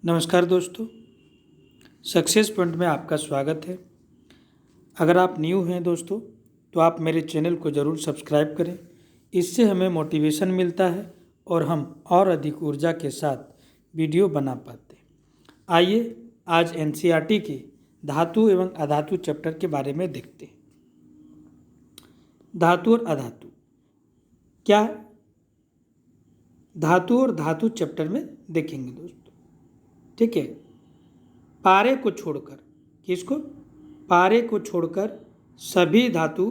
नमस्कार दोस्तों, success point में आपका स्वागत है। अगर आप न्यू हैं दोस्तों तो आप मेरे चैनल को ज़रूर सब्सक्राइब करें। इससे हमें मोटिवेशन मिलता है और हम और अधिक ऊर्जा के साथ वीडियो बना पाते हैं। आइए आज एनसीईआरटी के धातु एवं अधातु चैप्टर के बारे में देखते हैं। धातु और अधातु क्या है? धातु और धातु चैप्टर में देखेंगे दोस्तों। ठीक है, पारे को छोड़कर, किसको? पारे को छोड़कर सभी धातु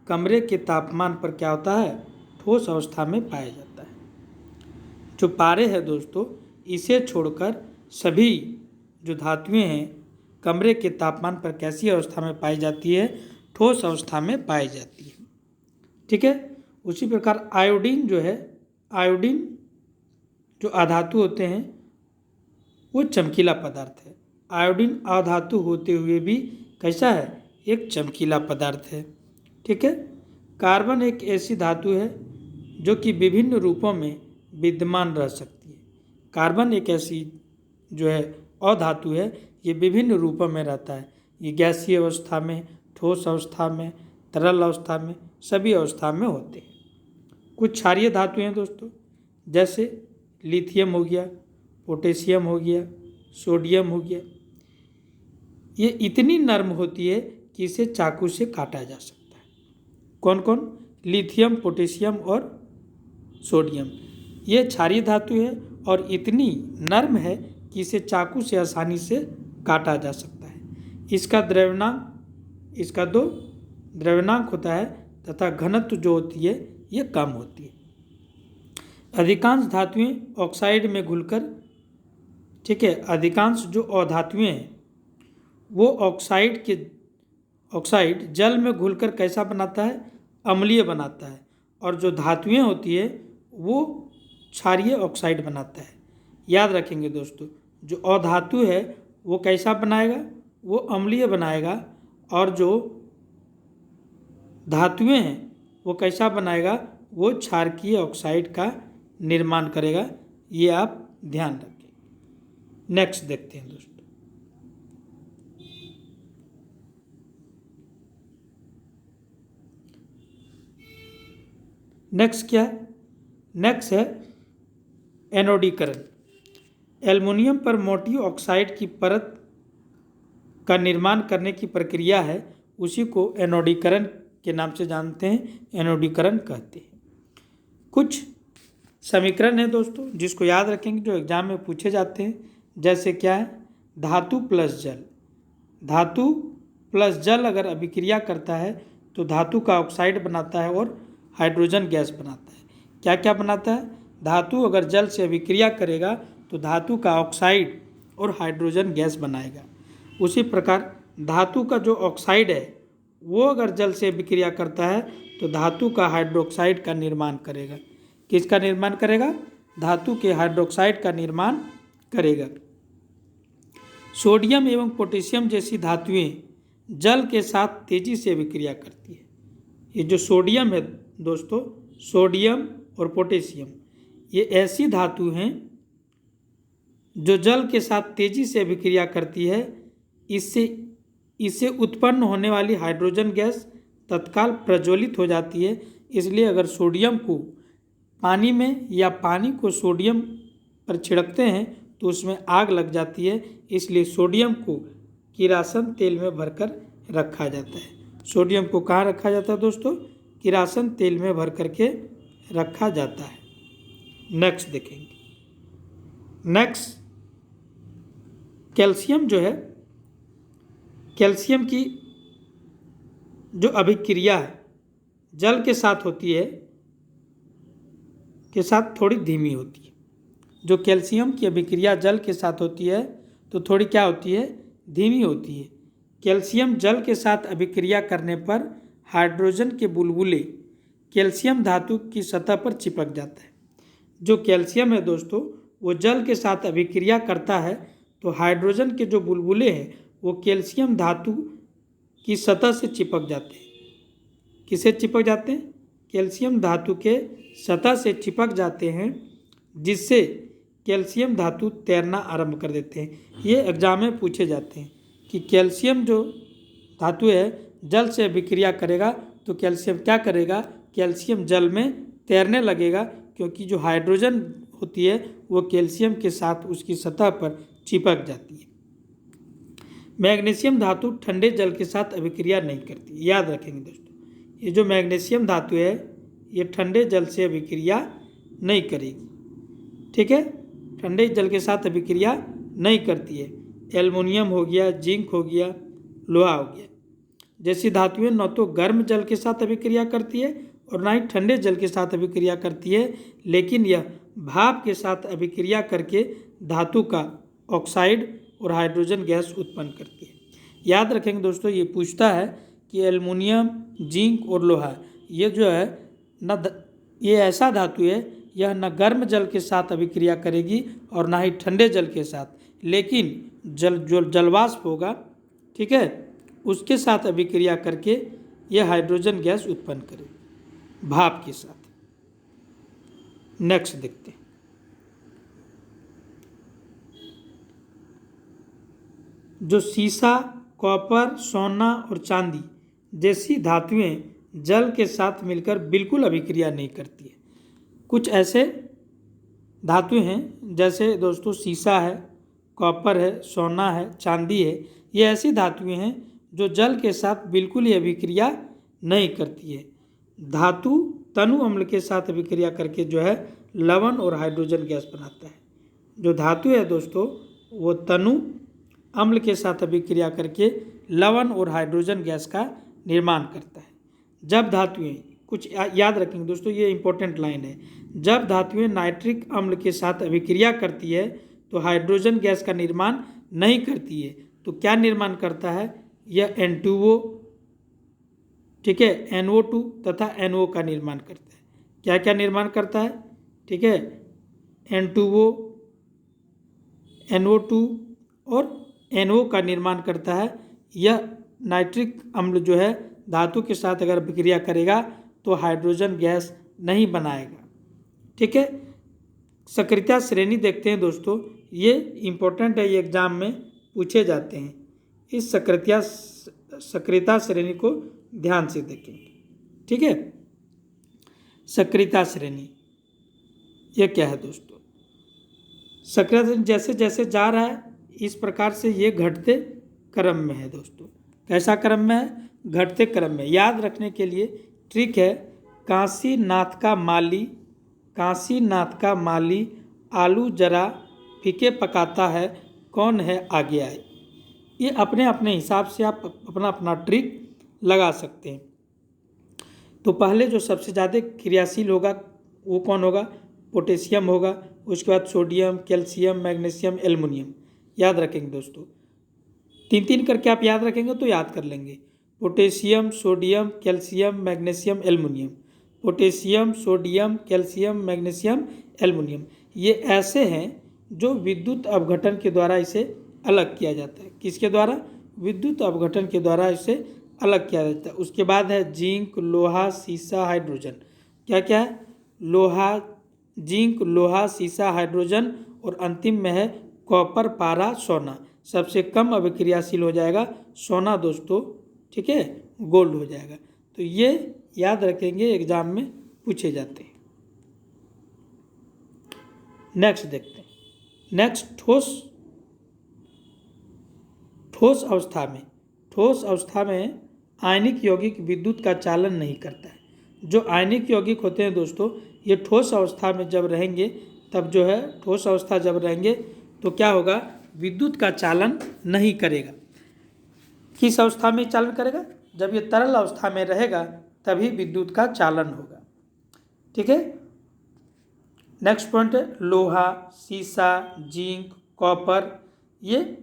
कमरे के तापमान पर क्या होता है? ठोस अवस्था में पाया जाता है। जो पारे है दोस्तों, इसे छोड़कर सभी जो धातुएं हैं कमरे के तापमान पर कैसी अवस्था में पाई जाती है? ठोस अवस्था में पाई जाती है। ठीक है, उसी प्रकार आयोडीन जो है, आयोडीन जो अधातु होते हैं वो चमकीला पदार्थ है। आयोडीन अधातु होते हुए भी कैसा है? एक चमकीला पदार्थ है। ठीक है, कार्बन एक ऐसी धातु है जो कि विभिन्न रूपों में विद्यमान रह सकती है। कार्बन एक ऐसी जो है अधातु है, ये विभिन्न रूपों में रहता है। ये गैसीय अवस्था में, ठोस अवस्था में, तरल अवस्था में, सभी अवस्था में होते हैं। कुछ क्षारीय धातु हैं दोस्तों, जैसे लिथियम हो गया, पोटेशियम हो गया, सोडियम हो गया। ये इतनी नर्म होती है कि इसे चाकू से काटा जा सकता है। कौन कौन? लिथियम, पोटेशियम और सोडियम। ये क्षारीय धातु है और इतनी नर्म है कि इसे चाकू से आसानी से काटा जा सकता है। इसका दो द्रव्यनांक होता है तथा घनत्व जो होती है ये कम होती है। अधिकांश धातुएं ऑक्साइड में घुलकर, ठीक है, अधिकांश जो अधातुएं हैं वो ऑक्साइड जल में घुलकर कैसा बनाता है? अम्लीय बनाता है। और जो धातुएं होती है वो क्षारीय ऑक्साइड बनाता है। याद रखेंगे दोस्तों, जो अधातु है वो कैसा बनाएगा? वो अम्लीय बनाएगा। और जो धातुएं हैं वो कैसा बनाएगा? वो क्षारकीय ऑक्साइड का निर्माण करेगा। ये आप ध्यान रखें। नेक्स्ट देखते हैं दोस्तों। नेक्स्ट क्या है? नेक्स्ट है एनोडीकरण। एल्युमिनियम पर मोटी ऑक्साइड की परत का निर्माण करने की प्रक्रिया है, उसी को एनोडीकरण के नाम से जानते हैं, एनोडीकरण कहते हैं। कुछ समीकरण है दोस्तों जिसको याद रखेंगे, जो एग्जाम में पूछे जाते हैं। जैसे क्या है? धातु प्लस जल। धातु प्लस जल अगर अभिक्रिया करता है तो धातु का ऑक्साइड बनाता है और हाइड्रोजन गैस बनाता है। क्या क्या बनाता है? धातु अगर जल से अभिक्रिया करेगा तो धातु का ऑक्साइड और हाइड्रोजन गैस बनाएगा। उसी प्रकार धातु का जो ऑक्साइड है वो अगर जल से अभिक्रिया करता है तो धातु का हाइड्रोक्साइड का निर्माण करेगा। किसका निर्माण करेगा? धातु के हाइड्रोक्साइड का निर्माण करेगा। सोडियम एवं पोटेशियम जैसी धातुएं जल के साथ तेजी से अभिक्रिया करती है। ये जो सोडियम है दोस्तों, सोडियम और पोटेशियम, ये ऐसी धातु हैं जो जल के साथ तेजी से अभिक्रिया करती है। इससे उत्पन्न होने वाली हाइड्रोजन गैस तत्काल प्रज्वलित हो जाती है। इसलिए अगर सोडियम को पानी में या पानी को सोडियम पर छिड़कते हैं तो उसमें आग लग जाती है। इसलिए सोडियम को किरासन तेल में भरकर रखा जाता है। सोडियम को कहाँ रखा जाता है दोस्तों? किरासन तेल में भर करके रखा जाता है। नेक्स्ट देखेंगे। नेक्स्ट कैल्शियम जो है, कैल्शियम की जो अभिक्रिया है जल के साथ होती है, के साथ थोड़ी धीमी होती है। जो कैल्शियम की अभिक्रिया जल के साथ होती है तो थोड़ी क्या होती है? धीमी होती है। कैल्शियम जल के साथ अभिक्रिया करने पर हाइड्रोजन के बुलबुले कैल्शियम धातु की सतह पर चिपक जाता है। जो कैल्शियम है दोस्तों वो जल के साथ अभिक्रिया करता है तो हाइड्रोजन के जो बुलबुले हैं वो कैल्शियम धातु की सतह से चिपक जाते हैं। किसे चिपक जाते हैं? कैल्शियम धातु के सतह से चिपक जाते हैं, जिससे कैल्शियम धातु तैरना आरंभ कर देते हैं। ये एग्जाम में पूछे जाते हैं कि कैल्शियम जो धातु है जल से अभिक्रिया करेगा तो कैल्शियम क्या करेगा, कैल्शियम जल में तैरने लगेगा, क्योंकि जो हाइड्रोजन होती है वो कैल्शियम के साथ उसकी सतह पर चिपक जाती है। मैग्नीशियम धातु ठंडे जल के साथ अभिक्रिया नहीं करती। याद रखेंगे दोस्तों, ये जो मैग्नीशियम धातु है ये ठंडे जल से अभिक्रिया नहीं करेगी। ठीक है, ठंडे जल के साथ अभिक्रिया नहीं करती है। एल्युमिनियम हो गया, जिंक हो गया, लोहा हो गया जैसी धातुएं न तो गर्म जल के साथ अभिक्रिया करती है और ना ही ठंडे जल के साथ अभिक्रिया करती है, लेकिन यह भाप के साथ अभिक्रिया करके धातु का ऑक्साइड और हाइड्रोजन गैस उत्पन्न करती है। याद रखेंगे दोस्तों, ये पूछता है कि एल्युमिनियम, जिंक और लोहा ये जो है ये ऐसा धातु है यह न गर्म जल के साथ अभिक्रिया करेगी और ना ही ठंडे जल के साथ, लेकिन जो जलवाष्प होगा, ठीक है, उसके साथ अभिक्रिया करके यह हाइड्रोजन गैस उत्पन्न करेगी भाप के साथ। नेक्स्ट देखते हैं। जो सीसा, कॉपर, सोना और चांदी जैसी धातुएं जल के साथ मिलकर बिल्कुल अभिक्रिया नहीं करती है। कुछ ऐसे धातु हैं जैसे दोस्तों सीसा है, कॉपर है, सोना है, चांदी है, ये ऐसी धातुएं हैं जो जल के साथ बिल्कुल ही अभिक्रिया नहीं करती है। धातु तनु अम्ल के साथ अभिक्रिया करके जो है लवण और हाइड्रोजन गैस बनाता है। जो धातु है दोस्तों वो तनु अम्ल के साथ अभिक्रिया करके लवण और हाइड्रोजन गैस का निर्माण करता है। जब धातुएं कुछ याद रखेंगे दोस्तों, ये इंपॉर्टेंट लाइन है, जब धातुएं नाइट्रिक अम्ल के साथ अभिक्रिया करती है तो हाइड्रोजन गैस का निर्माण नहीं करती है, तो क्या निर्माण करता है, यह N2O, ठीक है, NO2 तथा NO का निर्माण करता है। क्या क्या निर्माण करता है, ठीक है, N2O, NO2 और NO का निर्माण करता है। यह नाइट्रिक अम्ल जो है धातु के साथ अगर अभिक्रिया करेगा तो हाइड्रोजन गैस नहीं बनाएगा। ठीक है, सक्रियता श्रेणी देखते हैं दोस्तों, ये इम्पोर्टेंट है, ये एग्जाम में पूछे जाते हैं। इस सक्रियता श्रेणी को ध्यान से देखेंगे। ठीक है, सक्रियता श्रेणी ये क्या है दोस्तों, सक्रियता श्रेणी जैसे जैसे जा रहा है इस प्रकार से ये घटते क्रम में है दोस्तों। कैसा क्रम में है, घटते क्रम में। याद रखने के लिए ट्रिक है, काशीनाथ का माली आलू जरा फीके पकाता है, कौन है आगे आए। ये अपने अपने हिसाब से आप अपना अपना ट्रिक लगा सकते हैं। तो पहले जो सबसे ज़्यादा क्रियाशील होगा वो कौन होगा, पोटेशियम होगा, उसके बाद सोडियम, कैल्शियम, मैग्नीशियम, एल्युमिनियम। याद रखेंगे दोस्तों, 3-3 करके आप याद रखेंगे तो याद कर लेंगे। Potassium, sodium, calcium, magnesium, aluminium. Potassium, sodium, calcium, magnesium, aluminium ये ऐसे हैं जो विद्युत अपघटन के द्वारा इसे अलग किया जाता है। किसके द्वारा, विद्युत अपघटन के द्वारा इसे अलग किया जाता है। उसके बाद है जिंक, लोहा, सीसा, हाइड्रोजन। क्या क्या है, लोहा, जिंक, लोहा, सीसा, हाइड्रोजन और अंतिम में है कॉपर, पारा, सोना। सबसे कम अभिक्रियाशील हो जाएगा सोना दोस्तों, ठीक है, गोल्ड हो जाएगा। तो ये याद रखेंगे, एग्जाम में पूछे जाते हैं। नेक्स्ट देखते हैं। नेक्स्ट ठोस अवस्था में आयनिक यौगिक विद्युत का चालन नहीं करता है। जो आयनिक यौगिक होते हैं दोस्तों ये ठोस अवस्था में जब रहेंगे तब जो है ठोस अवस्था जब रहेंगे तो क्या होगा, विद्युत का चालन नहीं करेगा। किस अवस्था में चालन करेगा, जब ये तरल अवस्था में रहेगा तभी विद्युत का चालन होगा। ठीक है, नेक्स्ट पॉइंट है लोहा, सीसा, जिंक, कॉपर ये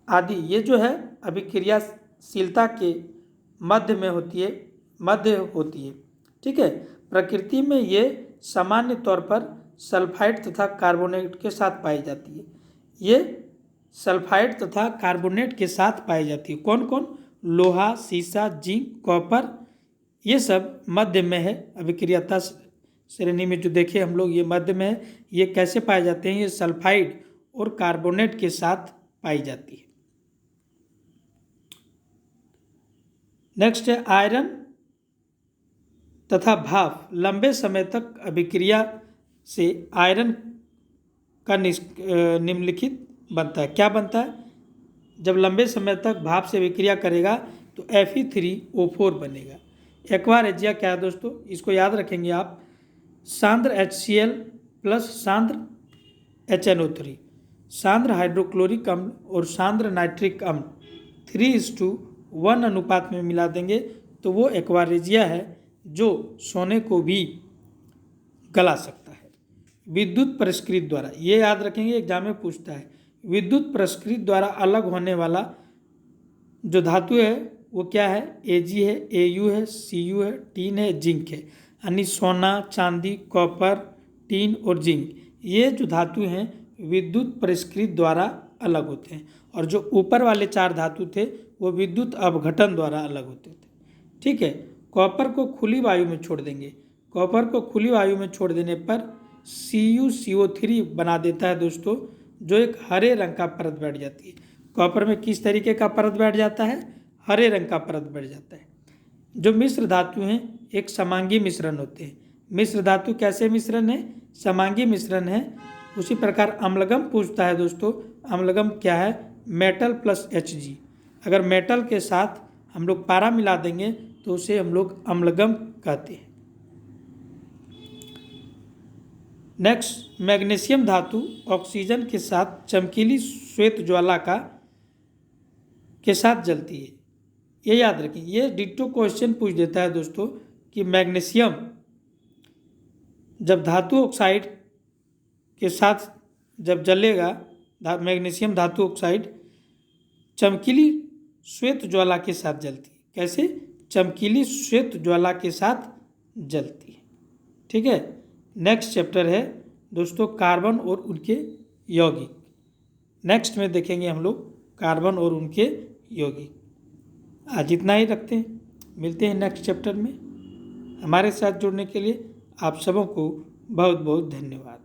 आदि, ये जो है अभिक्रियाशीलता के मध्य होती है। ठीक है, प्रकृति में ये सामान्य तौर पर सल्फाइड तथा कार्बोनेट के साथ पाई जाती है। ये सल्फाइड तथा कार्बोनेट के साथ पाई जाती है। कौन कौन, लोहा, सीसा, जिंक, कॉपर, ये सब मध्य में है, श्रेणी में जो देखे हम लोग, ये मध्य में है। ये कैसे पाए जाते हैं? ये सल्फाइड और कार्बोनेट के साथ पाई जाती है। नेक्स्ट है आयरन तथा भाप लंबे समय तक अभिक्रिया से आयरन का निम्नलिखित बनता है। क्या बनता है? जब लंबे समय तक भाप से अभिक्रिया करेगा तो Fe3O4 बनेगा। एक्वा रेजिया क्या है दोस्तों? इसको याद रखेंगे आप। सांद्र HCl प्लस सांद्र HNO3, सांद्र हाइड्रोक्लोरिक अम्ल और सांद्र नाइट्रिक अम्ल 3:1 अनुपात में मिला देंगे तो वो एक्वा रेजिया है जो सोने को भी गला सकता है। विद्युत परिष्कृत द्वारा, ये याद रखेंगे, एग्जाम में पूछता है। विद्युत परिष्कृत द्वारा अलग होने वाला जो धातु है वो क्या है? Ag है, Au है, Cu है, टीन है, जिंक है। यानी सोना, चांदी, कॉपर, टीन और जिंक, ये जो धातु हैं विद्युत परिष्कृत द्वारा अलग होते हैं। और जो ऊपर वाले 4 धातु थे वो विद्युत अपघटन द्वारा अलग होते थे। ठीक है। कॉपर को खुली वायु में छोड़ देंगे। कॉपर को खुली वायु में छोड़ देने पर CuCO3 बना देता है दोस्तों, जो एक हरे रंग का परत बैठ जाती है। कॉपर में किस तरीके का परत बैठ जाता है? हरे रंग का परत बैठ जाता है। जो मिश्र धातु हैं एक समांगी मिश्रण होते हैं। मिश्र धातु कैसे मिश्रण है? समांगी मिश्रण है। उसी प्रकार अम्लगम पूछता है दोस्तों। अम्लगम क्या है? Metal plus Hg। अगर मेटल के साथ हम लोग पारा मिला देंगे तो उसे हम लोग अम्लगम कहते हैं। नेक्स्ट, मैग्नीशियम धातु ऑक्सीजन के साथ चमकीली श्वेत ज्वाला के साथ जलती है। ये याद रखें। ये डिट्टो क्वेश्चन पूछ देता है दोस्तों कि मैग्नीशियम जब धातु ऑक्साइड के साथ जब जलेगा, मैग्नीशियम धातु ऑक्साइड चमकीली श्वेत ज्वाला के साथ जलती है। कैसे? चमकीली श्वेत ज्वाला के साथ जलती है। ठीक है। नेक्स्ट चैप्टर है दोस्तों कार्बन और उनके यौगिक। नेक्स्ट में देखेंगे हम लोग कार्बन और उनके यौगिक। आज इतना ही रखते हैं, मिलते हैं नेक्स्ट चैप्टर में। हमारे साथ जुड़ने के लिए आप सबों को बहुत बहुत धन्यवाद।